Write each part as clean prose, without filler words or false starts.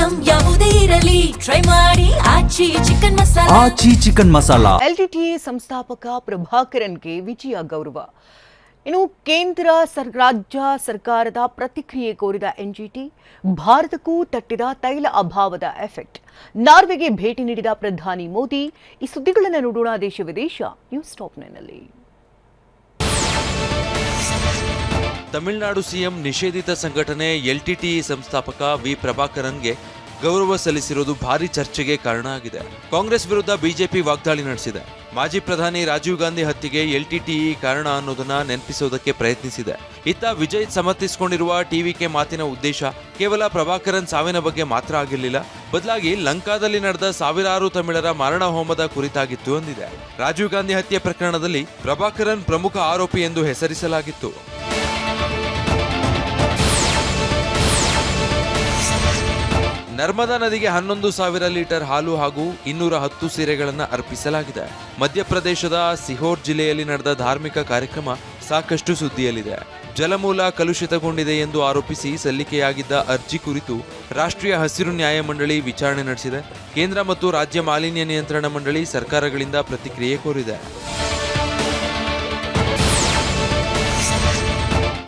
Item ಯಾವುದೇ ಇರಲಿ try ಮಾಡಿ ಆಚಿ ಚಿಕನ್ ಮಸಾಲಾ. ಆಚಿ ಚಿಕನ್ ಮಸಾಲಾ. ಎಲ್ಟಿಟಿಇ ಸಂಸ್ಥಾಪಕ ಪ್ರಭಾಕರನ್ಗೆ ವಿಜಯ ಗೌರವ. ಇನ್ನು ಕೇಂದ್ರ ರಾಜ್ಯ ಸರ್ಕಾರದ ಪ್ರತಿಕ್ರಿಯೆ ಕೋರಿದ ಎನ್ಜಿಟಿ, ಭಾರತಕ್ಕೂ ತಟ್ಟಿದ ತೈಲ ಅಭಾವದ ಎಫೆಕ್ಟ್. ನಾರ್ವೆಗೆ ಭೇಟಿ ನೀಡಿದ ಪ್ರಧಾನಿ ಮೋದಿ. ಈ ಸುದ್ದಿಗಳನ್ನು ನೋಡೋಣ ದೇಶ ವಿದೇಶ ನ್ಯೂಸ್ ಟಾಪ್ 9ನಲ್ಲಿ. ತಮಿಳುನಾಡು ಸಿಎಂ ನಿಷೇಧಿತ ಸಂಘಟನೆ ಎಲ್ಟಿಟಿಇ ಸಂಸ್ಥಾಪಕ ವಿ ಪ್ರಭಾಕರನ್ಗೆ ಗೌರವ ಸಲ್ಲಿಸಿರುವುದು ಭಾರಿ ಚರ್ಚೆಗೆ ಕಾರಣ ಆಗಿದೆ. ಕಾಂಗ್ರೆಸ್ ವಿರುದ್ಧ ಬಿಜೆಪಿ ವಾಗ್ದಾಳಿ ನಡೆಸಿದೆ. ಮಾಜಿ ಪ್ರಧಾನಿ ರಾಜೀವ್ ಗಾಂಧಿ ಹತ್ಯೆಗೆ ಎಲ್ಟಿಟಿಇ ಕಾರಣ ಅನ್ನೋದನ್ನ ನೆನಪಿಸೋದಕ್ಕೆ ಪ್ರಯತ್ನಿಸಿದೆ. ಇತ್ತ ವಿಜಯ್ ಸಮರ್ಥಿಸಿಕೊಂಡಿರುವ ಟಿವಿಕೆ ಮಾತಿನ ಉದ್ದೇಶ ಕೇವಲ ಪ್ರಭಾಕರನ್ ಸಾವಿನ ಬಗ್ಗೆ ಮಾತ್ರ ಆಗಿರಲಿಲ್ಲ, ಬದಲಾಗಿ ಲಂಕಾದಲ್ಲಿ ನಡೆದ ಸಾವಿರಾರು ತಮಿಳರ ಮಾರಣ ಹೋಮದ ಕುರಿತಾಗಿತ್ತು ಎಂದಿದೆ. ರಾಜೀವ್ ಗಾಂಧಿ ಹತ್ಯೆ ಪ್ರಕರಣದಲ್ಲಿ ಪ್ರಭಾಕರನ್ ಪ್ರಮುಖ ಆರೋಪಿ ಎಂದು ಹೆಸರಿಸಲಾಗಿತ್ತು. ನರ್ಮದಾ ನದಿಗೆ 11,000 ಲೀಟರ್ ಹಾಲು ಹಾಗೂ 210 ಸೀರೆಗಳನ್ನು ಅರ್ಪಿಸಲಾಗಿದೆ. ಮಧ್ಯಪ್ರದೇಶದ ಸಿಹೋರ್ ಜಿಲ್ಲೆಯಲ್ಲಿ ನಡೆದ ಧಾರ್ಮಿಕ ಕಾರ್ಯಕ್ರಮ ಸಾಕಷ್ಟು ಸುದ್ದಿಯಲ್ಲಿದೆ. ಜಲಮೂಲ ಕಲುಷಿತಗೊಂಡಿದೆ ಎಂದು ಆರೋಪಿಸಿ ಸಲ್ಲಿಕೆಯಾಗಿದ್ದ ಅರ್ಜಿ ಕುರಿತು ರಾಷ್ಟ್ರೀಯ ಹಸಿರು ನ್ಯಾಯಮಂಡಳಿ ವಿಚಾರಣೆ ನಡೆಸಿದೆ. ಕೇಂದ್ರ ಮತ್ತು ರಾಜ್ಯ ಮಾಲಿನ್ಯ ನಿಯಂತ್ರಣ ಮಂಡಳಿ ಸರ್ಕಾರಗಳಿಂದ ಪ್ರತಿಕ್ರಿಯೆ ಕೋರಿದೆ.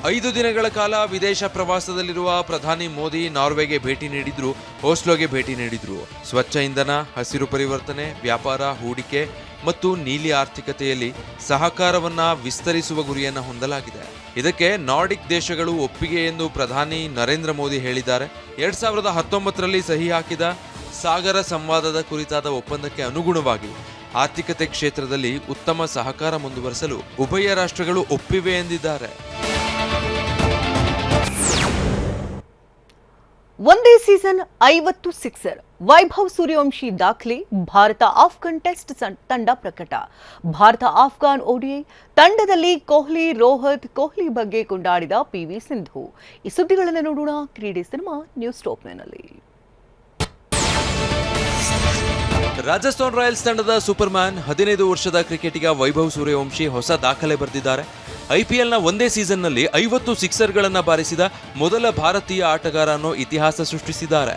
5 ದಿನಗಳ ಕಾಲ ವಿದೇಶ ಪ್ರವಾಸದಲ್ಲಿರುವ ಪ್ರಧಾನಿ ಮೋದಿ ನಾರ್ವೆಗೆ ಭೇಟಿ ನೀಡಿದ್ರು, ಓಸ್ಲೋಗೆ ಭೇಟಿ ನೀಡಿದ್ರು. ಸ್ವಚ್ಛ ಇಂಧನ, ಹಸಿರು ಪರಿವರ್ತನೆ, ವ್ಯಾಪಾರ, ಹೂಡಿಕೆ ಮತ್ತು ನೀಲಿ ಆರ್ಥಿಕತೆಯಲ್ಲಿ ಸಹಕಾರವನ್ನ ವಿಸ್ತರಿಸುವ ಗುರಿಯನ್ನು ಹೊಂದಲಾಗಿದೆ. ಇದಕ್ಕೆ ನಾರ್ಡಿಕ್ ದೇಶಗಳು ಒಪ್ಪಿಗೆ ಎಂದು ಪ್ರಧಾನಿ ನರೇಂದ್ರ ಮೋದಿ ಹೇಳಿದ್ದಾರೆ. 2019ರಲ್ಲಿ ಸಹಿ ಹಾಕಿದ ಸಾಗರ ಸಂವಾದದ ಕುರಿತಾದ ಒಪ್ಪಂದಕ್ಕೆ ಅನುಗುಣವಾಗಿ ಆರ್ಥಿಕತೆ ಕ್ಷೇತ್ರದಲ್ಲಿ ಉತ್ತಮ ಸಹಕಾರ ಮುಂದುವರಿಸಲು ಉಭಯ ರಾಷ್ಟ್ರಗಳು ಒಪ್ಪಿವೆ ಎಂದಿದ್ದಾರೆ. ಒಂದೇ ಸೀಸನ್ 50 ಸಿಕ್ಸರ್, ವೈಭವ್ ಸೂರ್ಯವಂಶಿ ದಾಖಲೆ. ಭಾರತ ಆಫ್ಘಾನ್ ಟೆಸ್ಟ್ ತಂಡ ಪ್ರಕಟ. ಭಾರತ ಆಫ್ಘಾನ್ ಓಡಿಐ ತಂಡದಲ್ಲಿ ಕೊಹ್ಲಿ, ರೋಹಿತ್ ಕೊಹ್ಲಿ ಬಗ್ಗೆ ಕೊಂಡಾಡಿದ ಪಿವಿ ಸಿಂಧು. ಈ ಸುದ್ದಿಗಳನ್ನು ನೋಡೋಣ ಕ್ರೀಡೆ ಸಿನಿಮಾ ನ್ಯೂಸ್ ಟಾಪ್ 9ನಲ್ಲಿ. ರಾಜಸ್ಥಾನ್ ರಾಯಲ್ಸ್ ತಂಡದ ಸೂಪರ್ ಮ್ಯಾನ್ 15 ವರ್ಷದ ಕ್ರಿಕೆಟಿಗ ವೈಭವ್ ಸೂರ್ಯವಂಶಿ ಹೊಸ ದಾಖಲೆ ಬರೆದಿದ್ದಾರೆ. ಐಪಿಎಲ್ನ ಒಂದೇ ಸೀಸನ್ನಲ್ಲಿ 50 ಸಿಕ್ಸರ್ಗಳನ್ನು ಬಾರಿಸಿದ ಮೊದಲ ಭಾರತೀಯ ಆಟಗಾರ ಅನ್ನೋ ಇತಿಹಾಸ ಸೃಷ್ಟಿಸಿದ್ದಾರೆ.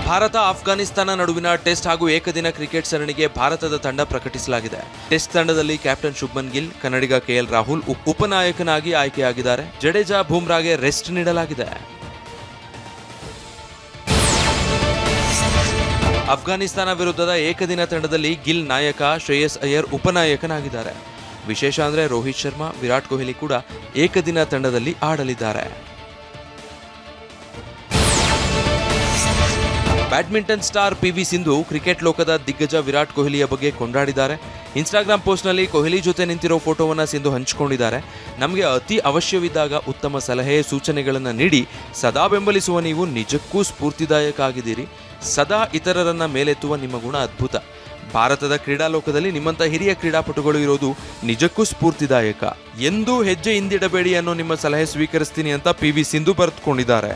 ಭಾರತ ಆಫ್ಘಾನಿಸ್ತಾನ ನಡುವಿನ ಟೆಸ್ಟ್ ಹಾಗೂ ಏಕದಿನ ಕ್ರಿಕೆಟ್ ಸರಣಿಗೆ ಭಾರತದ ತಂಡ ಪ್ರಕಟಿಸಲಾಗಿದೆ. ಟೆಸ್ಟ್ ತಂಡದಲ್ಲಿ ಕ್ಯಾಪ್ಟನ್ ಶುಭ್ಮನ್ ಗಿಲ್, ಕನ್ನಡಿಗ ಕೆಎಲ್ ರಾಹುಲ್ ಉಪನಾಯಕನಾಗಿ ಆಯ್ಕೆಯಾಗಿದ್ದಾರೆ. ಜಡೇಜಾ, ಬೂಮ್ರಾಗೆ ರೆಸ್ಟ್ ನೀಡಲಾಗಿದೆ. ಅಫ್ಘಾನಿಸ್ತಾನ ವಿರುದ್ಧದ ಏಕದಿನ ತಂಡದಲ್ಲಿ ಗಿಲ್ ನಾಯಕ, ಶ್ರೇಯಸ್ ಅಯ್ಯರ್ ಉಪನಾಯಕನಾಗಿದ್ದಾರೆ. ವಿಶೇಷ ಅಂದರೆ ರೋಹಿತ್ ಶರ್ಮಾ, ವಿರಾಟ್ ಕೊಹ್ಲಿ ಕೂಡ ಏಕದಿನ ತಂಡದಲ್ಲಿ ಆಡಲಿದ್ದಾರೆ. Badminton star PV Sindhu cricket ಲೋಕದ ದಿಗ್ಗಜ ವಿರಾಟ್ ಕೊಹ್ಲಿಯ ಬಗ್ಗೆ ಕೊಂಡಾಡಿದ್ದಾರೆ. ಇನ್ಸ್ಟಾಗ್ರಾಮ್ ಪೋಸ್ಟ್ನಲ್ಲಿ ಕೊಹ್ಲಿ ಜೊತೆ ನಿಂತಿರೋ ಫೋಟೋವನ್ನು ಸಿಂಧು ಹಂಚಿಕೊಂಡಿದ್ದಾರೆ. ನಮಗೆ ಅತಿ ಅವಶ್ಯವಿದ್ದಾಗ ಉತ್ತಮ ಸಲಹೆ, ಸೂಚನೆಗಳನ್ನು ನೀಡಿ ಸದಾ ಬೆಂಬಲಿಸುವ ನೀವು ನಿಜಕ್ಕೂ ಸ್ಫೂರ್ತಿದಾಯಕ ಆಗಿದ್ದೀರಿ. ಸದಾ ಇತರರನ್ನ ಮೇಲೆತ್ತುವ ನಿಮ್ಮ ಗುಣ ಅದ್ಭುತ. ಭಾರತದ ಕ್ರೀಡಾಲೋಕದಲ್ಲಿ ನಿಮ್ಮಂಥ ಹಿರಿಯ ಕ್ರೀಡಾಪಟುಗಳು ಇರೋದು ನಿಜಕ್ಕೂ ಸ್ಫೂರ್ತಿದಾಯಕ. ಎಂದೂ ಹೆಜ್ಜೆ ಹಿಂದಿಡಬೇಡಿ ಅನ್ನೋ ನಿಮ್ಮ ಸಲಹೆ ಸ್ವೀಕರಿಸ್ತೀನಿ ಅಂತ ಪಿವಿ ಸಿಂಧು ಬರೆದುಕೊಂಡಿದ್ದಾರೆ.